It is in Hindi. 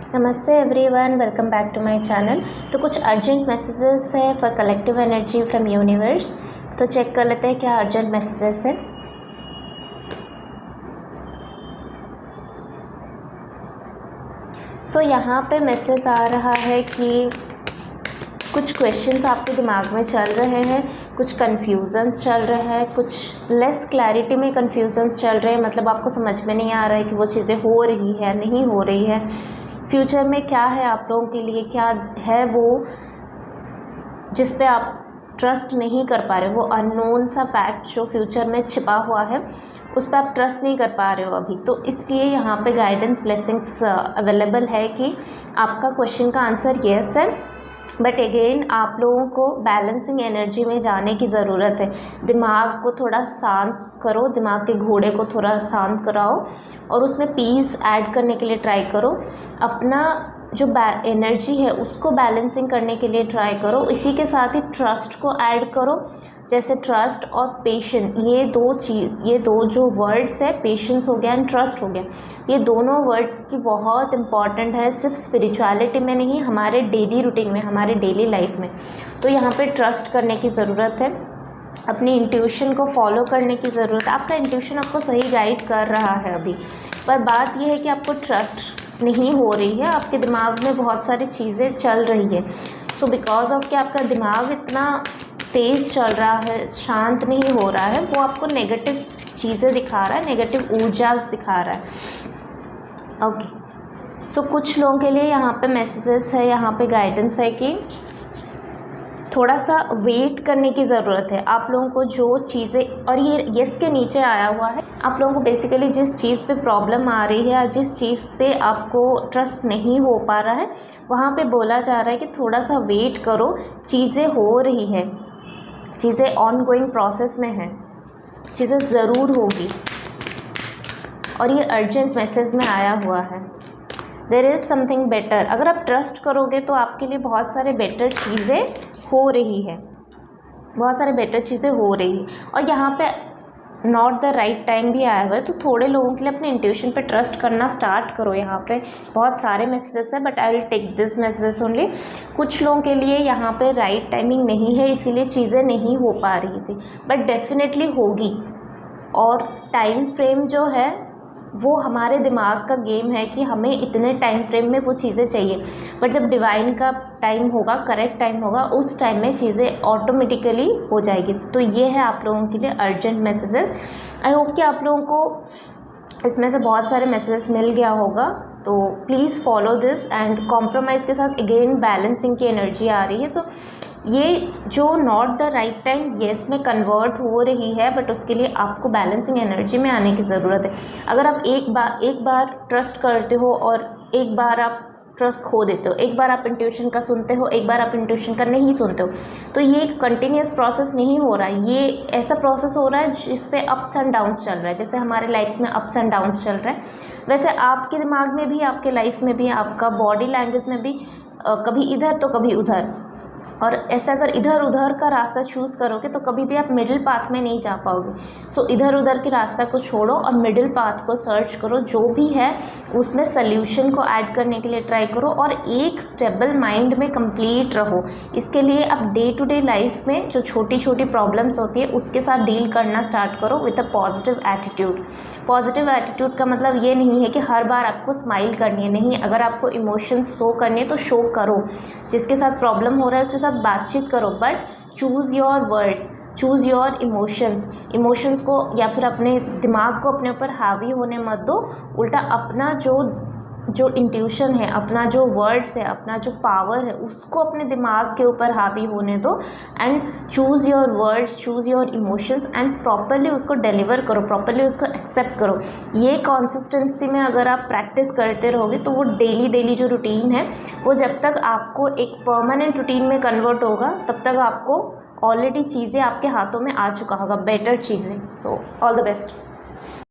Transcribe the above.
नमस्ते everyone, welcome back to my channel. तो कुछ अर्जेंट मैसेजेस है for collective energy from universe. तो चेक कर लेते हैं क्या अर्जेंट मैसेजेस है। सो यहाँ पे मैसेज आ रहा है कि कुछ क्वेश्चंस आपके दिमाग में चल रहे हैं, कुछ कन्फ्यूज़न्स चल रहे हैं, कुछ लेस क्लैरिटी में कन्फ्यूज़न्स चल रहे हैं। मतलब आपको समझ में नहीं आ रहा है कि वो चीज़ें हो रही है नहीं हो रही है, फ्यूचर में क्या है आप लोगों के लिए, क्या है वो जिस पे आप ट्रस्ट नहीं कर पा रहे, वो अननोन सा फैक्ट जो फ्यूचर में छिपा हुआ है उस पर आप ट्रस्ट नहीं कर पा रहे हो अभी। तो इसलिए यहाँ पे गाइडेंस ब्लेसिंग्स अवेलेबल है कि आपका क्वेश्चन का आंसर येस है, बट अगेन आप लोगों को बैलेंसिंग एनर्जी में जाने की ज़रूरत है। दिमाग को थोड़ा शांत करो, दिमाग के घोड़े को थोड़ा शांत कराओ और उसमें पीस ऐड करने के लिए ट्राई करो। अपना जो एनर्जी है उसको बैलेंसिंग करने के लिए ट्राई करो। इसी के साथ ही ट्रस्ट को ऐड करो। जैसे ट्रस्ट और पेशेंस, ये दो जो वर्ड्स है, पेशेंस हो गया एंड ट्रस्ट हो गया, ये दोनों वर्ड्स की बहुत इंपॉर्टेंट है, सिर्फ स्पिरिचुअलिटी में नहीं, हमारे डेली रूटीन में, हमारे डेली लाइफ में। तो यहाँ पे ट्रस्ट करने की ज़रूरत है, अपनी इंट्यूशन को फॉलो करने की ज़रूरत है। आपका इंट्यूशन आपको सही गाइड कर रहा है अभी, पर बात यह है कि आपको ट्रस्ट नहीं हो रही है, आपके दिमाग में बहुत सारी चीज़ें चल रही है। सो बिकॉज ऑफ कि आपका दिमाग इतना तेज़ चल रहा है, शांत नहीं हो रहा है, वो आपको नेगेटिव चीज़ें दिखा रहा है, नेगेटिव ऊर्जास दिखा रहा है। ओके, सो कुछ लोगों के लिए यहाँ पे मैसेजेस है, यहाँ पे गाइडेंस है कि थोड़ा सा वेट करने की ज़रूरत है। आप लोगों को जो चीज़ें, और ये यस के नीचे आया हुआ है, आप लोगों को बेसिकली जिस चीज़ पे प्रॉब्लम आ रही है या जिस चीज़ पे आपको ट्रस्ट नहीं हो पा रहा है, वहाँ पे बोला जा रहा है कि थोड़ा सा वेट करो, चीज़ें हो रही है, चीज़ें ऑनगोइंग प्रोसेस में हैं, चीज़ें ज़रूर होगी। और ये अर्जेंट मैसेज में आया हुआ है, देयर इज़ समथिंग बेटर। अगर आप ट्रस्ट करोगे तो आपके लिए बहुत सारे बेटर चीज़ें हो रही है, बहुत सारे बेटर चीज़ें हो रही है। और यहाँ पे नॉट द राइट टाइम भी आया हुआ है, तो थोड़े लोगों के लिए अपने इंट्यूशन पे ट्रस्ट करना स्टार्ट करो। यहाँ पे बहुत सारे मैसेजेस है, but I will take this messages only. कुछ लोगों के लिए यहाँ पे राइट टाइमिंग नहीं है, इसीलिए चीज़ें नहीं हो पा रही थी, बट डेफिनेटली होगी। और टाइम फ्रेम जो है वो हमारे दिमाग का गेम है कि हमें इतने टाइम फ्रेम में वो चीज़ें चाहिए, बट जब डिवाइन का टाइम होगा, करेक्ट टाइम होगा, उस टाइम में चीज़ें ऑटोमेटिकली हो जाएगी। तो ये है आप लोगों के लिए अर्जेंट मैसेजेस। आई होप कि आप लोगों को इसमें से बहुत सारे मैसेजेस मिल गया होगा। तो please follow this and compromise के साथ अगेन बैलेंसिंग की एनर्जी आ रही है। सो ये जो not the right time yes में कन्वर्ट हो रही है, बट उसके लिए आपको बैलेंसिंग एनर्जी में आने की ज़रूरत है। अगर आप एक बार ट्रस्ट करते हो और एक बार आप ट्रस्ट खो देते हो, एक बार आप इंट्यूशन का सुनते हो, एक बार आप इंट्यूशन का नहीं सुनते हो, तो ये एक कंटिन्यूस प्रोसेस नहीं हो रहा है। ये ऐसा प्रोसेस हो रहा है जिस पे अप्स एंड डाउन्स चल रहा है। जैसे हमारे लाइफ में अप्स एंड डाउन्स चल रहा है, वैसे आपके दिमाग में भी, आपके लाइफ में भी, आपका बॉडी लैंग्वेज में भी कभी इधर तो कभी उधर। और ऐसा अगर इधर उधर का रास्ता चूज़ करोगे तो कभी भी आप मिडिल पाथ में नहीं जा पाओगे। सो इधर उधर के रास्ता को छोड़ो और मिडिल पाथ को सर्च करो, जो भी है उसमें सल्यूशन को ऐड करने के लिए ट्राई करो और एक स्टेबल माइंड में कंप्लीट रहो। इसके लिए आप डे टू डे लाइफ में जो छोटी छोटी प्रॉब्लम्स होती है उसके साथ डील करना स्टार्ट करो with a positive attitude. Positive attitude का मतलब ये नहीं है कि हर बार आपको स्माइल करनी है, नहीं। अगर आपको इमोशंस शो करनी है तो शो करो, जिसके साथ प्रॉब्लम हो रहा है उसके साथ बातचीत करो, but choose your words, choose your emotions को या फिर अपने दिमाग को अपने ऊपर हावी होने मत दो। उल्टा अपना जो इंट्यूशन है, अपना जो वर्ड्स है, अपना जो पावर है, उसको अपने दिमाग के ऊपर हावी होने दो and choose your words, choose your emotions and properly उसको डिलीवर करो, प्रॉपरली उसको एक्सेप्ट करो। ये कंसिस्टेंसी में अगर आप प्रैक्टिस करते रहोगे तो वो डेली जो रूटीन है वो जब तक आपको एक परमानेंट रूटीन में कन्वर्ट होगा तब तक आपको ऑलरेडी चीज़ें आपके हाथों में आ चुका होगा, बेटर चीज़ें। So all the best.